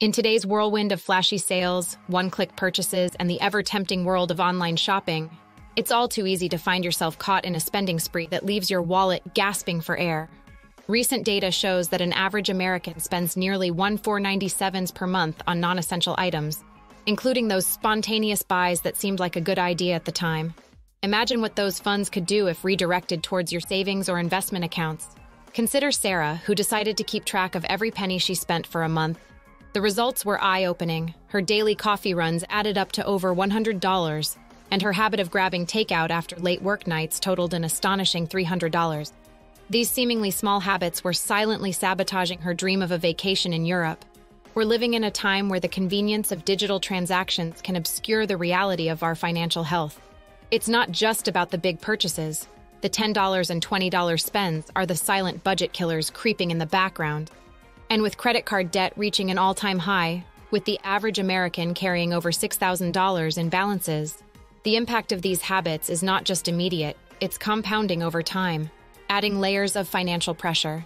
In today's whirlwind of flashy sales, one-click purchases, and the ever-tempting world of online shopping, it's all too easy to find yourself caught in a spending spree that leaves your wallet gasping for air. Recent data shows that an average American spends nearly $1,497 per month on non-essential items, including those spontaneous buys that seemed like a good idea at the time. Imagine what those funds could do if redirected towards your savings or investment accounts. Consider Sarah, who decided to keep track of every penny she spent for a month. The results were eye-opening. Her daily coffee runs added up to over $100, and her habit of grabbing takeout after late work nights totaled an astonishing $300. These seemingly small habits were silently sabotaging her dream of a vacation in Europe. We're living in a time where the convenience of digital transactions can obscure the reality of our financial health. It's not just about the big purchases. The $10 and $20 spends are the silent budget killers creeping in the background. And with credit card debt reaching an all-time high, with the average American carrying over $6,000 in balances, the impact of these habits is not just immediate, it's compounding over time, adding layers of financial pressure.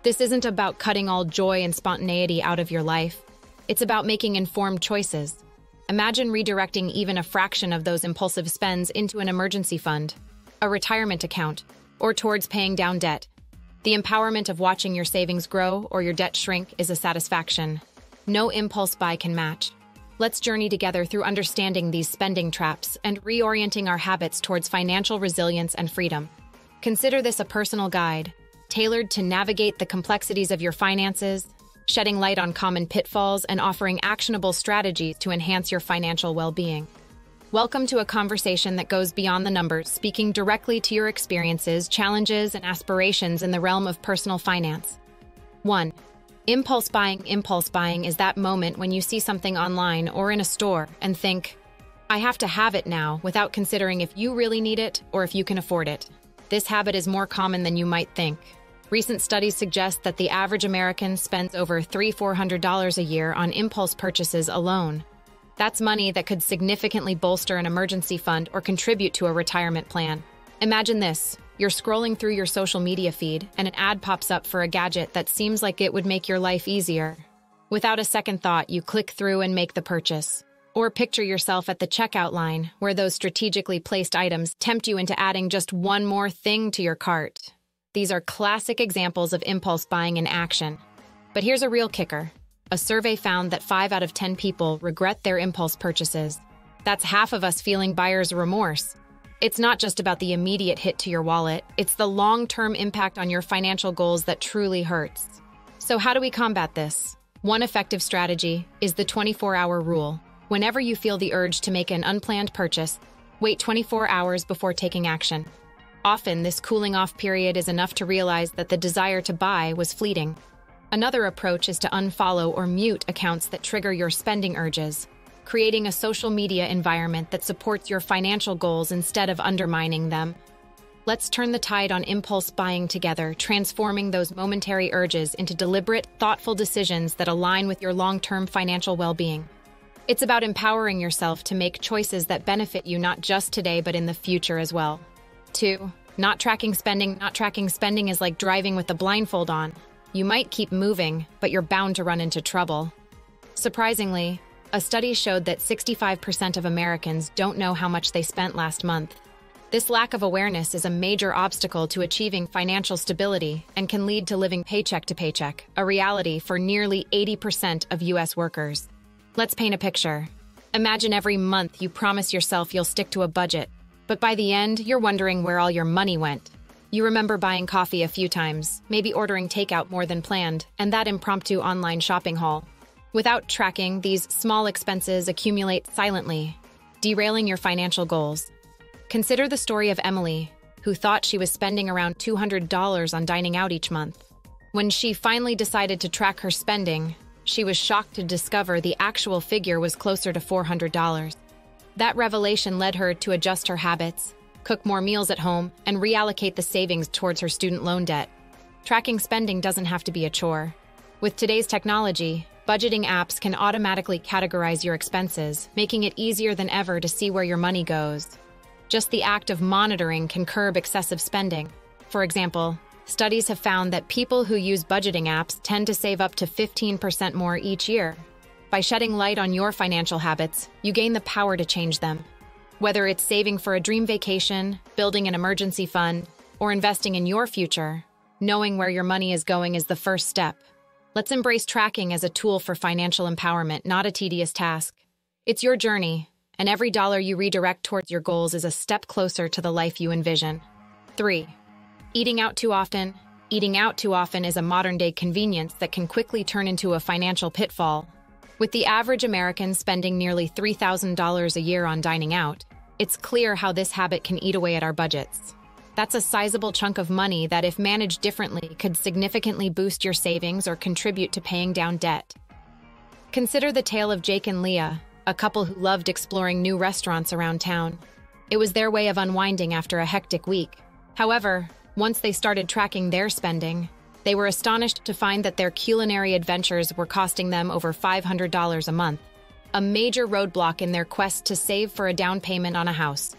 This isn't about cutting all joy and spontaneity out of your life. It's about making informed choices. Imagine redirecting even a fraction of those impulsive spends into an emergency fund, a retirement account, or towards paying down debt. The empowerment of watching your savings grow or your debt shrink is a satisfaction no impulse buy can match. Let's journey together through understanding these spending traps and reorienting our habits towards financial resilience and freedom. Consider this a personal guide, tailored to navigate the complexities of your finances, shedding light on common pitfalls and offering actionable strategies to enhance your financial well-being. Welcome to a conversation that goes beyond the numbers, speaking directly to your experiences, challenges, and aspirations in the realm of personal finance. 1. Impulse buying. Impulse buying is that moment when you see something online or in a store and think, I have to have it now, without considering if you really need it or if you can afford it. This habit is more common than you might think. Recent studies suggest that the average American spends over $300–400 a year on impulse purchases alone. That's money that could significantly bolster an emergency fund or contribute to a retirement plan. Imagine this. You're scrolling through your social media feed, and an ad pops up for a gadget that seems like it would make your life easier. Without a second thought, you click through and make the purchase. Or picture yourself at the checkout line, where those strategically placed items tempt you into adding just one more thing to your cart. These are classic examples of impulse buying in action. But here's a real kicker. A survey found that 5 out of 10 people regret their impulse purchases. That's half of us feeling buyer's remorse. It's not just about the immediate hit to your wallet, it's the long-term impact on your financial goals that truly hurts. So how do we combat this? One effective strategy is the 24-hour rule. Whenever you feel the urge to make an unplanned purchase, wait 24 hours before taking action. Often, this cooling-off period is enough to realize that the desire to buy was fleeting. Another approach is to unfollow or mute accounts that trigger your spending urges, creating a social media environment that supports your financial goals instead of undermining them. Let's turn the tide on impulse buying together, transforming those momentary urges into deliberate, thoughtful decisions that align with your long-term financial well-being. It's about empowering yourself to make choices that benefit you not just today but in the future as well. 2. Not tracking spending. Not tracking spending is like driving with the blindfold on. You might keep moving, but you're bound to run into trouble. Surprisingly, a study showed that 65% of Americans don't know how much they spent last month. This lack of awareness is a major obstacle to achieving financial stability and can lead to living paycheck to paycheck, a reality for nearly 80% of U.S. workers. Let's paint a picture. Imagine every month you promise yourself you'll stick to a budget, but by the end, you're wondering where all your money went. You remember buying coffee a few times, maybe ordering takeout more than planned, and that impromptu online shopping haul. Without tracking, these small expenses accumulate silently, derailing your financial goals. Consider the story of Emily, who thought she was spending around $200 on dining out each month. When she finally decided to track her spending, she was shocked to discover the actual figure was closer to $400. That revelation led her to adjust her habits, cook more meals at home, and reallocate the savings towards her student loan debt. Tracking spending doesn't have to be a chore. With today's technology, budgeting apps can automatically categorize your expenses, making it easier than ever to see where your money goes. Just the act of monitoring can curb excessive spending. For example, studies have found that people who use budgeting apps tend to save up to 15% more each year. By shedding light on your financial habits, you gain the power to change them. Whether it's saving for a dream vacation, building an emergency fund, or investing in your future, knowing where your money is going is the first step. Let's embrace tracking as a tool for financial empowerment, not a tedious task. It's your journey, and every dollar you redirect towards your goals is a step closer to the life you envision. 3. Eating out too often. Eating out too often is a modern-day convenience that can quickly turn into a financial pitfall. With the average American spending nearly $3,000 a year on dining out, it's clear how this habit can eat away at our budgets. That's a sizable chunk of money that, if managed differently, could significantly boost your savings or contribute to paying down debt. Consider the tale of Jake and Leah, a couple who loved exploring new restaurants around town. It was their way of unwinding after a hectic week. However, once they started tracking their spending, they were astonished to find that their culinary adventures were costing them over $500 a month, a major roadblock in their quest to save for a down payment on a house.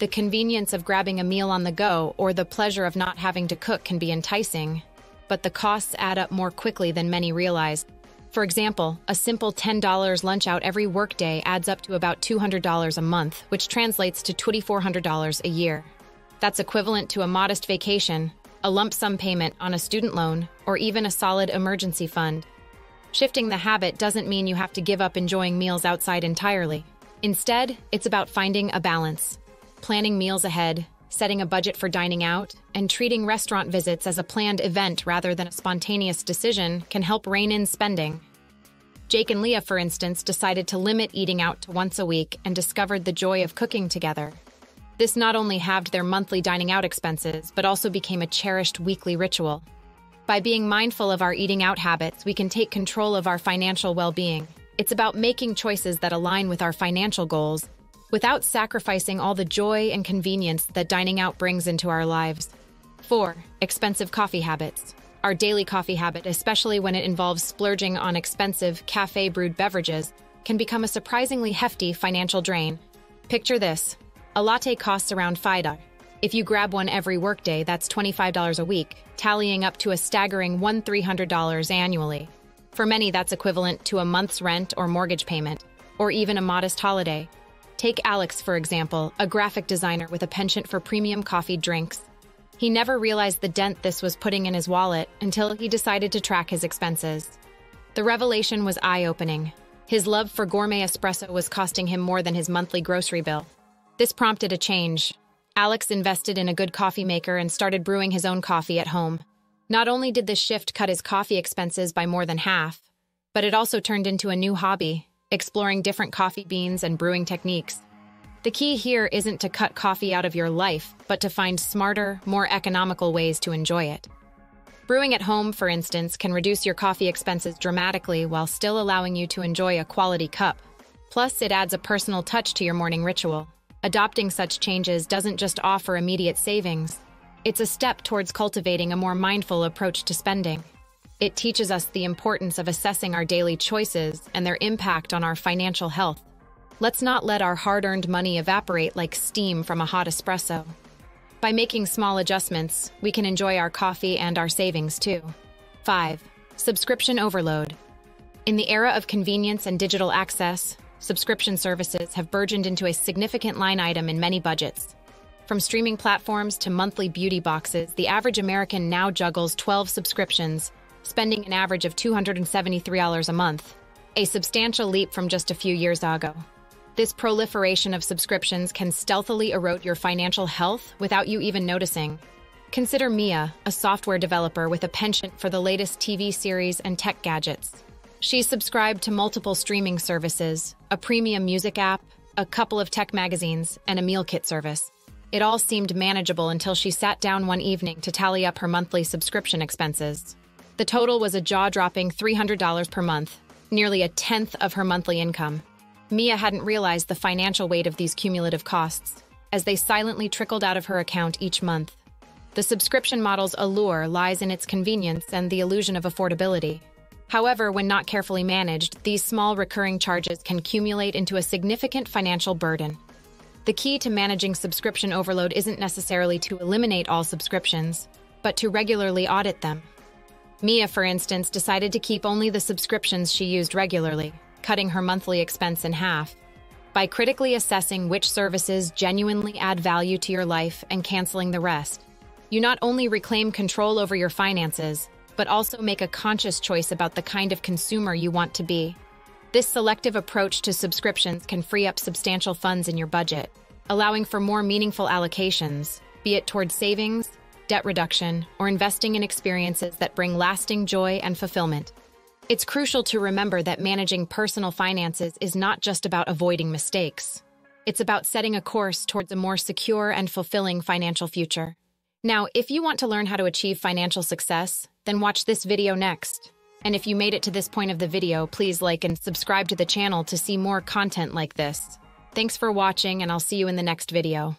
The convenience of grabbing a meal on the go or the pleasure of not having to cook can be enticing, but the costs add up more quickly than many realize. For example, a simple $10 lunch out every workday adds up to about $200 a month, which translates to $2,400 a year. That's equivalent to a modest vacation, a lump sum payment on a student loan, or even a solid emergency fund. Shifting the habit doesn't mean you have to give up enjoying meals outside entirely. Instead, it's about finding a balance. Planning meals ahead, setting a budget for dining out, and treating restaurant visits as a planned event rather than a spontaneous decision can help rein in spending. Jake and Leah, for instance, decided to limit eating out to once a week and discovered the joy of cooking together. This not only halved their monthly dining out expenses, but also became a cherished weekly ritual. By being mindful of our eating out habits, we can take control of our financial well-being. It's about making choices that align with our financial goals, without sacrificing all the joy and convenience that dining out brings into our lives. 4. Expensive coffee habits. Our daily coffee habit, especially when it involves splurging on expensive cafe-brewed beverages, can become a surprisingly hefty financial drain. Picture this. A latte costs around $5. If you grab one every workday, that's $25 a week, tallying up to a staggering $1,300 annually. For many, that's equivalent to a month's rent or mortgage payment, or even a modest holiday. Take Alex, for example, a graphic designer with a penchant for premium coffee drinks. He never realized the dent this was putting in his wallet until he decided to track his expenses. The revelation was eye-opening. His love for gourmet espresso was costing him more than his monthly grocery bill. This prompted a change. Alex invested in a good coffee maker and started brewing his own coffee at home. Not only did this shift cut his coffee expenses by more than half, but it also turned into a new hobby, exploring different coffee beans and brewing techniques. The key here isn't to cut coffee out of your life, but to find smarter, more economical ways to enjoy it. Brewing at home, for instance, can reduce your coffee expenses dramatically while still allowing you to enjoy a quality cup. Plus, it adds a personal touch to your morning ritual. Adopting such changes doesn't just offer immediate savings. It's a step towards cultivating a more mindful approach to spending. It teaches us the importance of assessing our daily choices and their impact on our financial health. Let's not let our hard-earned money evaporate like steam from a hot espresso. By making small adjustments, we can enjoy our coffee and our savings too. 5. Subscription overload. In the era of convenience and digital access, subscription services have burgeoned into a significant line item in many budgets. From streaming platforms to monthly beauty boxes, the average American now juggles 12 subscriptions, spending an average of $273 a month, a substantial leap from just a few years ago. This proliferation of subscriptions can stealthily erode your financial health without you even noticing. Consider Mia, a software developer with a penchant for the latest TV series and tech gadgets. She's subscribed to multiple streaming services, a premium music app, a couple of tech magazines, and a meal kit service. It all seemed manageable until she sat down one evening to tally up her monthly subscription expenses. The total was a jaw-dropping $300 per month, nearly a tenth of her monthly income. Mia hadn't realized the financial weight of these cumulative costs, as they silently trickled out of her account each month. The subscription model's allure lies in its convenience and the illusion of affordability. However, when not carefully managed, these small recurring charges can accumulate into a significant financial burden. The key to managing subscription overload isn't necessarily to eliminate all subscriptions, but to regularly audit them. Mia, for instance, decided to keep only the subscriptions she used regularly. cutting her monthly expense in half. By critically assessing which services genuinely add value to your life and canceling the rest, you not only reclaim control over your finances, but also make a conscious choice about the kind of consumer you want to be. This selective approach to subscriptions can free up substantial funds in your budget, allowing for more meaningful allocations, be it towards savings, debt reduction, or investing in experiences that bring lasting joy and fulfillment. It's crucial to remember that managing personal finances is not just about avoiding mistakes. It's about setting a course towards a more secure and fulfilling financial future. Now, if you want to learn how to achieve financial success, then watch this video next. And if you made it to this point of the video, please like and subscribe to the channel to see more content like this. Thanks for watching, and I'll see you in the next video.